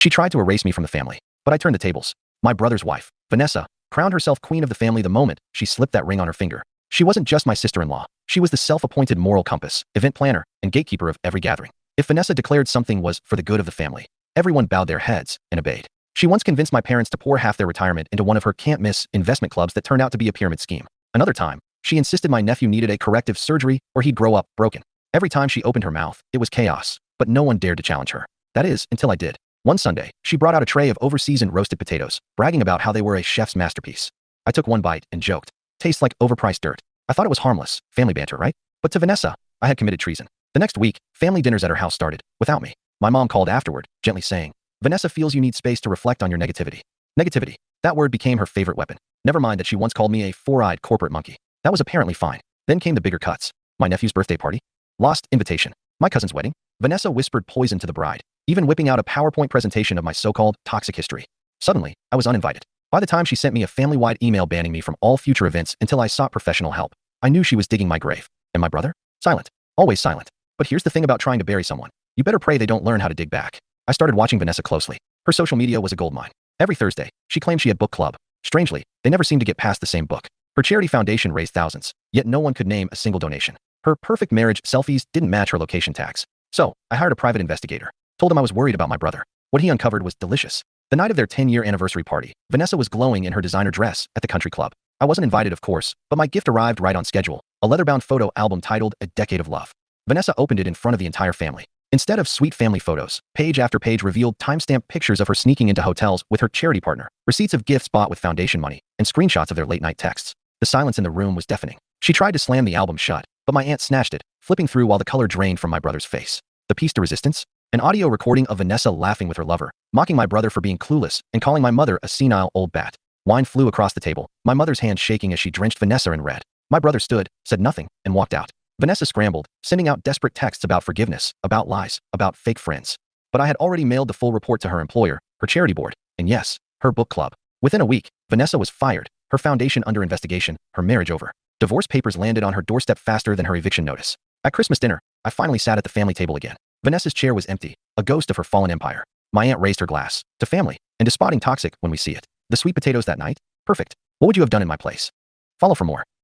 She tried to erase me from the family, but I turned the tables. My brother's wife, Vanessa, crowned herself queen of the family the moment she slipped that ring on her finger. She wasn't just my sister-in-law. She was the self-appointed moral compass, event planner, and gatekeeper of every gathering. If Vanessa declared something was for the good of the family, everyone bowed their heads and obeyed. She once convinced my parents to pour half their retirement into one of her can't-miss investment clubs that turned out to be a pyramid scheme. Another time, she insisted my nephew needed a corrective surgery or he'd grow up broken. Every time she opened her mouth, it was chaos, but no one dared to challenge her. That is, until I did. One Sunday, she brought out a tray of overseasoned roasted potatoes, bragging about how they were a chef's masterpiece. I took one bite and joked, "Tastes like overpriced dirt." I thought it was harmless, family banter, right? But to Vanessa, I had committed treason. The next week, family dinners at her house started, without me. My mom called afterward, gently saying, "Vanessa feels you need space to reflect on your negativity." Negativity. That word became her favorite weapon. Never mind that she once called me a four-eyed corporate monkey. That was apparently fine. Then came the bigger cuts. My nephew's birthday party. Lost invitation. My cousin's wedding. Vanessa whispered poison to the bride, even whipping out a PowerPoint presentation of my so-called toxic history. Suddenly, I was uninvited. By the time she sent me a family-wide email banning me from all future events until I sought professional help, I knew she was digging my grave. And my brother? Silent. Always silent. But here's the thing about trying to bury someone. You better pray they don't learn how to dig back. I started watching Vanessa closely. Her social media was a goldmine. Every Thursday, she claimed she had book club. Strangely, they never seemed to get past the same book. Her charity foundation raised thousands, yet no one could name a single donation. Her perfect marriage selfies didn't match her location tags. So, I hired a private investigator. Told him I was worried about my brother. What he uncovered was delicious. The night of their 10-year anniversary party, Vanessa was glowing in her designer dress at the country club. I wasn't invited, of course, but my gift arrived right on schedule. A leather-bound photo album titled A Decade of Love. Vanessa opened it in front of the entire family. Instead of sweet family photos, page after page revealed timestamped pictures of her sneaking into hotels with her charity partner, receipts of gifts bought with foundation money, and screenshots of their late-night texts. The silence in the room was deafening. She tried to slam the album shut, but my aunt snatched it, flipping through while the color drained from my brother's face. The piece de resistance? An audio recording of Vanessa laughing with her lover, mocking my brother for being clueless, and calling my mother a senile old bat. Wine flew across the table, my mother's hand shaking as she drenched Vanessa in red. My brother stood, said nothing, and walked out. Vanessa scrambled, sending out desperate texts about forgiveness, about lies, about fake friends. But I had already mailed the full report to her employer, her charity board, and yes, her book club. Within a week, Vanessa was fired, her foundation under investigation, her marriage over. Divorce papers landed on her doorstep faster than her eviction notice. At Christmas dinner, I finally sat at the family table again. Vanessa's chair was empty, a ghost of her fallen empire. My aunt raised her glass, to family, and to spotting toxic when we see it. The sweet potatoes that night? Perfect. What would you have done in my place? Follow for more.